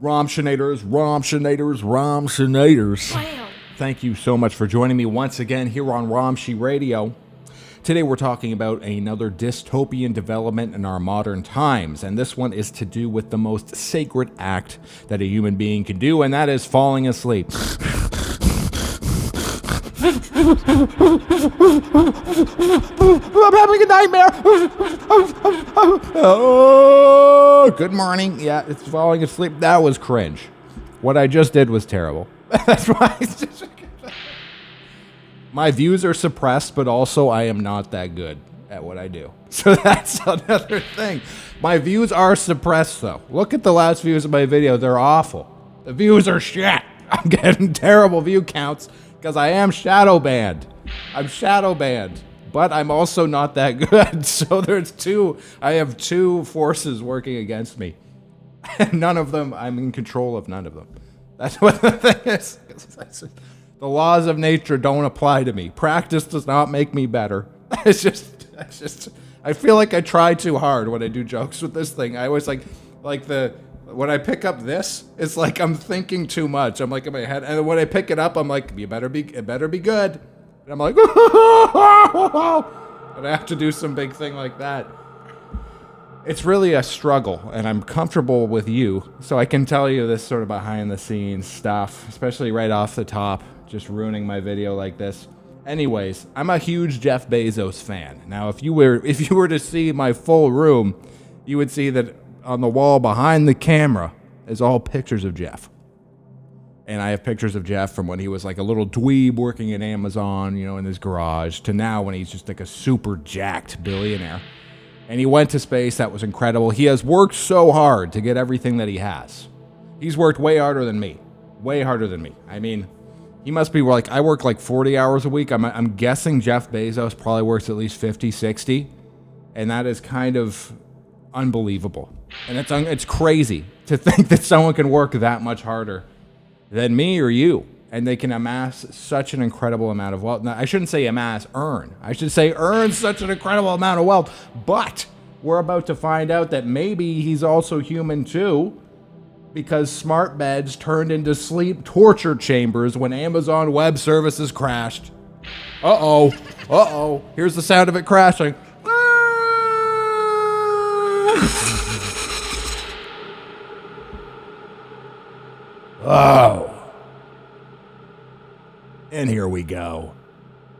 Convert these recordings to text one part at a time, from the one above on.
Romshinators. Thank you so much for joining me once again here on Romshii Radio. Today we're talking about another dystopian development in our modern times, and this one is to do with the most sacred act that a human being can do, and that is falling asleep. I'm having a nightmare. Oh, good morning. Yeah, it's falling asleep. That was cringe. What I just did was terrible. That's why. My views are suppressed, but also I am not that good at what I do. So that's another thing. My views are suppressed, though. Look at the last views of my video. They're awful. The views are shit. I'm getting terrible view counts because I am shadow banned. I'm shadow banned, but I'm also not that good. So I have two forces working against me. And none of them, I'm in control of none of them. That's what the thing is. The laws of nature don't apply to me. Practice does not make me better. It's just, I feel like I try too hard when I do jokes with this thing. I always when I pick up this, it's like I'm thinking too much. I'm like in my head, and when I pick it up, I'm like, it better be good. And I'm like, and I have to do some big thing like that. It's really a struggle, and I'm comfortable with you, so I can tell you this sort of behind the scenes stuff, especially right off the top, just ruining my video like this. Anyways, I'm a huge Jeff Bezos fan. Now, if you were to see my full room, you would see that on the wall behind the camera is all pictures of Jeff. And I have pictures of Jeff from when he was like a little dweeb working at Amazon, in his garage, to now when he's just like a super jacked billionaire. And he went to space. That was incredible. He has worked so hard to get everything that he has. He's worked way harder than me. Way harder than me. I mean, he must be like, I work like 40 hours a week. I'm guessing Jeff Bezos probably works at least 50, 60. And that is kind of unbelievable. And it's crazy to think that someone can work that much harder than me or you. And they can amass such an incredible amount of wealth. Now, I shouldn't say amass, earn. I should say earn such an incredible amount of wealth. But we're about to find out that maybe he's also human too, because smart beds turned into sleep torture chambers when Amazon Web Services crashed. Uh-oh. Here's the sound of it crashing. Oh. And here we go.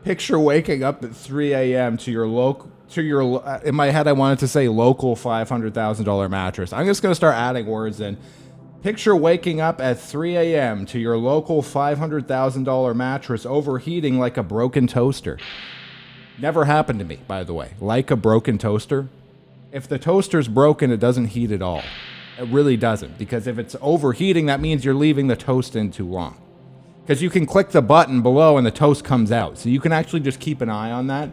Picture waking up at 3 a.m. to your in my head I wanted to say local $500,000 mattress. I'm just going to start adding words in. Picture waking up at 3 a.m. to your local $500,000 mattress overheating like a broken toaster. Never happened to me, by the way. Like a broken toaster. If the toaster's broken, it doesn't heat at all. It really doesn't. Because if it's overheating, that means you're leaving the toast in too long. Because you can click the button below and the toast comes out. So you can actually just keep an eye on that.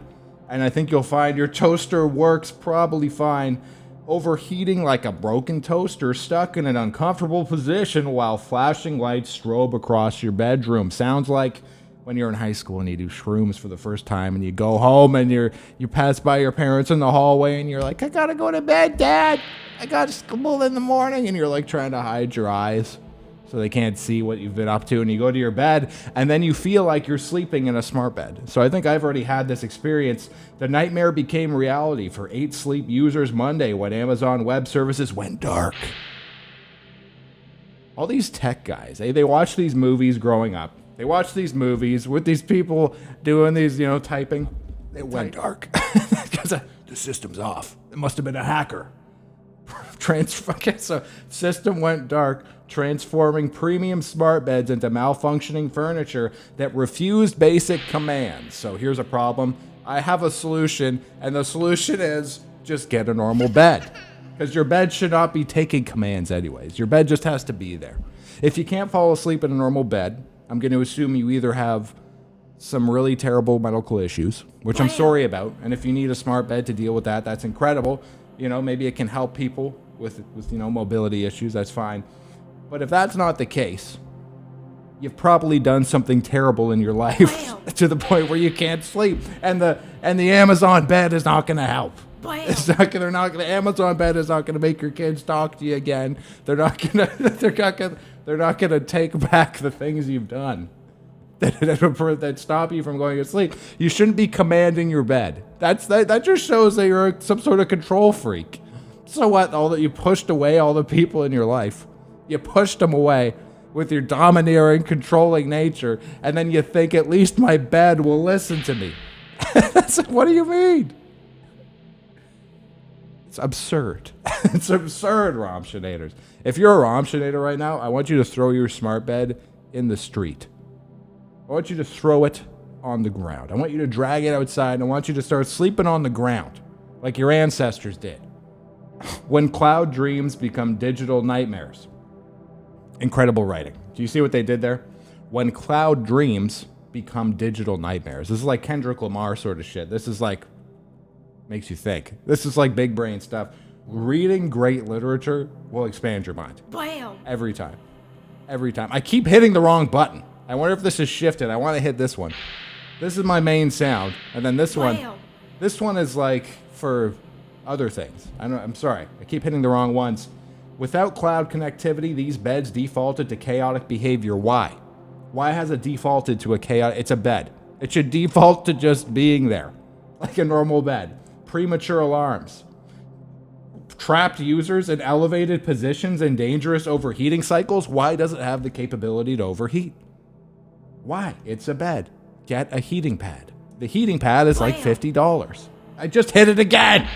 And I think you'll find your toaster works probably fine. Overheating like a broken toaster stuck in an uncomfortable position while flashing lights strobe across your bedroom. Sounds like when you're in high school and you do shrooms for the first time and you go home and you pass by your parents in the hallway and you're like, I gotta go to bed, Dad. I got school in the morning. And you're like trying to hide your eyes so they can't see what you've been up to, and you go to your bed, and then you feel like you're sleeping in a smart bed. So I think I've already had this experience. The nightmare became reality for 8 sleep users Monday when Amazon Web Services went dark. All these tech guys, they watch these movies growing up. They watch these movies with these people doing these, typing. It went dark because the system's off. It must have been a hacker. So system went dark, transforming premium smart beds into malfunctioning furniture that refused basic commands. So here's a problem. I have a solution, and the solution is just get a normal bed. Because your bed should not be taking commands anyways. Your bed just has to be there. If you can't fall asleep in a normal bed, I'm going to assume you either have some really terrible medical issues, which I'm sorry about. And if you need a smart bed to deal with that, that's incredible. Maybe it can help people with mobility issues. That's fine. But if that's not the case, you've probably done something terrible in your life to the point where you can't sleep. And the Amazon bed is not going to help. They're not gonna. Amazon bed is not gonna make your kids talk to you again. They're not gonna. They're not gonna take back the things you've done that stop you from going to sleep. You shouldn't be commanding your bed. That just shows that you're some sort of control freak. So what? All that you pushed away all the people in your life. You pushed them away with your domineering, controlling nature, and then you think at least my bed will listen to me. What do you mean? It's absurd. It's absurd, Romshinators. If you're a Romshinator right now, I want you to throw your smart bed in the street. I want you to throw it on the ground. I want you to drag it outside, and I want you to start sleeping on the ground like your ancestors did. When cloud dreams become digital nightmares. Incredible writing. Do you see what they did there? When cloud dreams become digital nightmares. This is like Kendrick Lamar sort of shit. This is like, makes you think. This is like big brain stuff. Reading great literature will expand your mind. Bam! Every time. Every time. I keep hitting the wrong button. I wonder if this is shifted. I want to hit this one. This is my main sound. And then this one. This one is like for other things. I'm sorry. I keep hitting the wrong ones. Without cloud connectivity, these beds defaulted to chaotic behavior. Why? Why has it defaulted to a chaotic? It's a bed. It should default to just being there, like a normal bed. Premature alarms. Trapped users in elevated positions and dangerous overheating cycles. Why does it have the capability to overheat? Why? It's a bed. Get a heating pad. The heating pad is like $50. I just hit it again.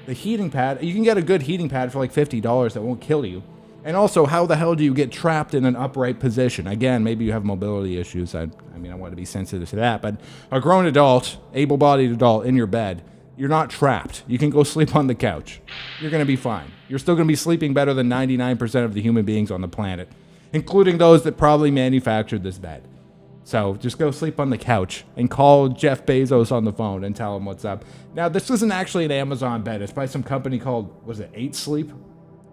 The heating pad, you can get a good heating pad for like $50 that won't kill you. And also, how the hell do you get trapped in an upright position? Again, maybe you have mobility issues. I want to be sensitive to that. But a grown adult, able-bodied adult in your bed, you're not trapped. You can go sleep on the couch. You're going to be fine. You're still going to be sleeping better than 99% of the human beings on the planet, including those that probably manufactured this bed. So just go sleep on the couch and call Jeff Bezos on the phone and tell him what's up. Now, this isn't actually an Amazon bed. It's by some company called, was it 8 Sleep?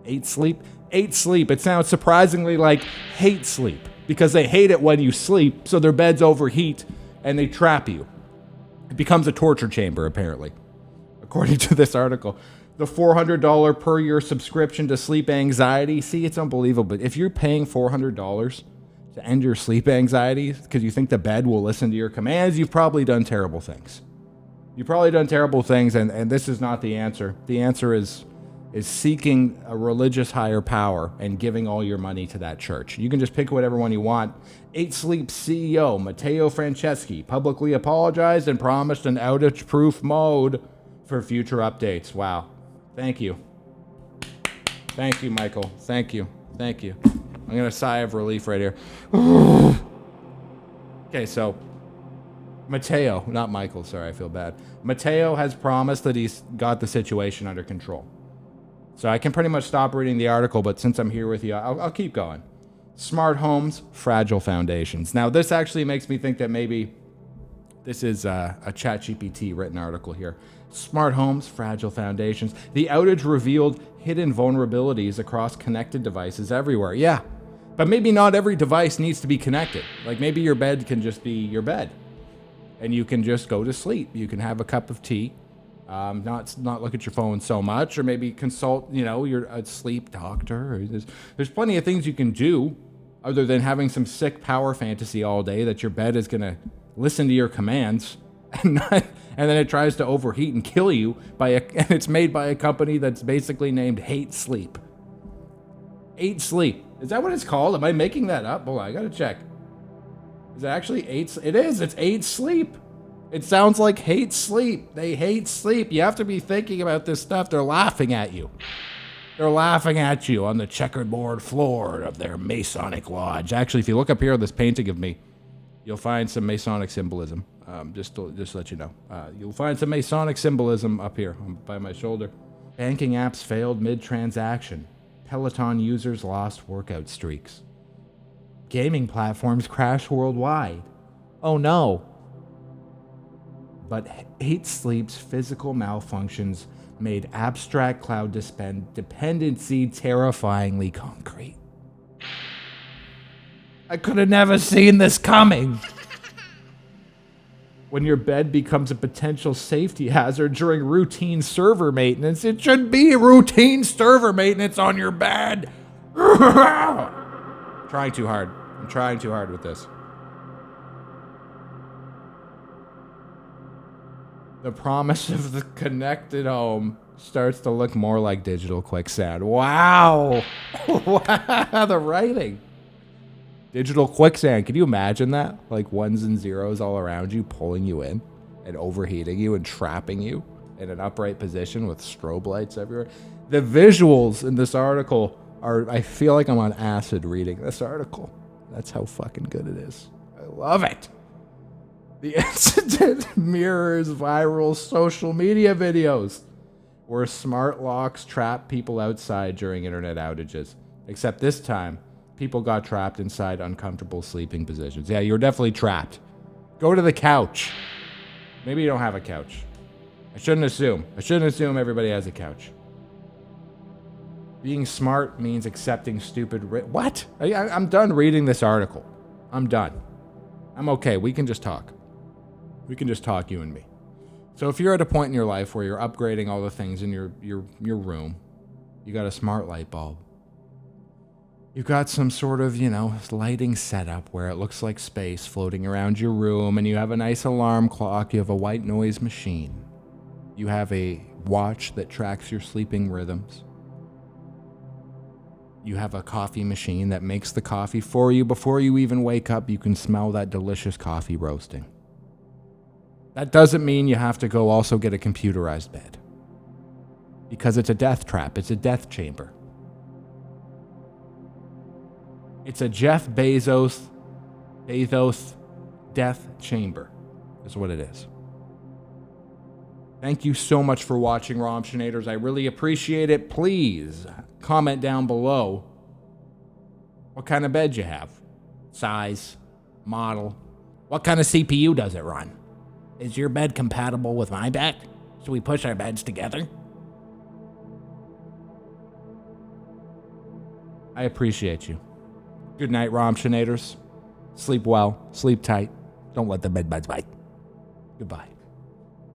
8 Sleep? 8 Sleep. It sounds surprisingly like hate sleep because they hate it when you sleep, so their beds overheat and they trap you. It becomes a torture chamber, apparently, according to this article. The $400 per year subscription to sleep anxiety. See, it's unbelievable. If you're paying $400 to end your sleep anxiety because you think the bed will listen to your commands, you've probably done terrible things. You've probably done terrible things, and this is not the answer. The answer is seeking a religious higher power and giving all your money to that church. You can just pick whatever one you want. 8 Sleep CEO Matteo Franceschi publicly apologized and promised an outage-proof mode for future updates. Wow. Thank you. Thank you, Michael. Thank you. Thank you. I'm going to sigh of relief right here. Okay, so Matteo, not Michael, sorry, I feel bad. Matteo has promised that he's got the situation under control. So I can pretty much stop reading the article, but since I'm here with you, I'll keep going. Smart homes, fragile foundations. Now, this actually makes me think that maybe this is a ChatGPT written article here. Smart homes, fragile foundations. The outage revealed hidden vulnerabilities across connected devices everywhere. Yeah, but maybe not every device needs to be connected. Like maybe your bed can just be your bed, and you can just go to sleep. You can have a cup of tea, not look at your phone so much, or maybe consult, your sleep doctor. There's plenty of things you can do other than having some sick power fantasy all day that your bed is gonna listen to your commands and then it tries to overheat and kill you and it's made by a company that's basically named Hate Sleep. 8 Sleep. Is that what it's called? Am I making that up? Hold on, I gotta check. Is it actually 8? It is. It's 8 Sleep. It sounds like hate sleep. They hate sleep. You have to be thinking about this stuff. They're laughing at you. They're laughing at you on the checkerboard floor of their Masonic lodge. Actually, if you look up here at this painting of me, you'll find some Masonic symbolism. Just to let you know. You'll find some Masonic symbolism up here by my shoulder. Banking apps failed mid-transaction. Peloton users lost workout streaks. Gaming platforms crash worldwide. Oh no. But 8 Sleep's physical malfunctions made abstract cloud dependency terrifyingly concrete. I could have never seen this coming. When your bed becomes a potential safety hazard during routine server maintenance, it should be routine server maintenance on your bed. Trying too hard. I'm trying too hard with this. The promise of the connected home starts to look more like digital quicksand. Wow. Wow, the writing. Digital quicksand. Can you imagine that? Like ones and zeros all around you, pulling you in and overheating you and trapping you in an upright position with strobe lights everywhere. The visuals in this article are, I feel like I'm on acid reading this article. That's how fucking good it is. I love it. The incident mirrors viral social media videos where smart locks trap people outside during internet outages. Except this time, people got trapped inside uncomfortable sleeping positions. Yeah, you're definitely trapped. Go to the couch. Maybe you don't have a couch. I shouldn't assume. Everybody has a couch. Being smart means accepting stupid... What? I'm done reading this article. I'm done. I'm okay. We can just talk. We can just talk, you and me. So if you're at a point in your life where you're upgrading all the things in your room, you got a smart light bulb. You've got some sort of, lighting setup where it looks like space floating around your room, and you have a nice alarm clock, you have a white noise machine. You have a watch that tracks your sleeping rhythms. You have a coffee machine that makes the coffee for you. Before you even wake up, you can smell that delicious coffee roasting. That doesn't mean you have to go also get a computerized bed. Because it's a death trap. It's a death chamber. It's a Jeff Bezos death chamber. Is what it is. Thank you so much for watching, Romshinators. I really appreciate it. Please comment down below what kind of bed you have. Size, model. What kind of CPU does it run? Is your bed compatible with my bed? Should we push our beds together? I appreciate you. Good night, Romshinators. Sleep well. Sleep tight. Don't let the bed bugs bite. Goodbye.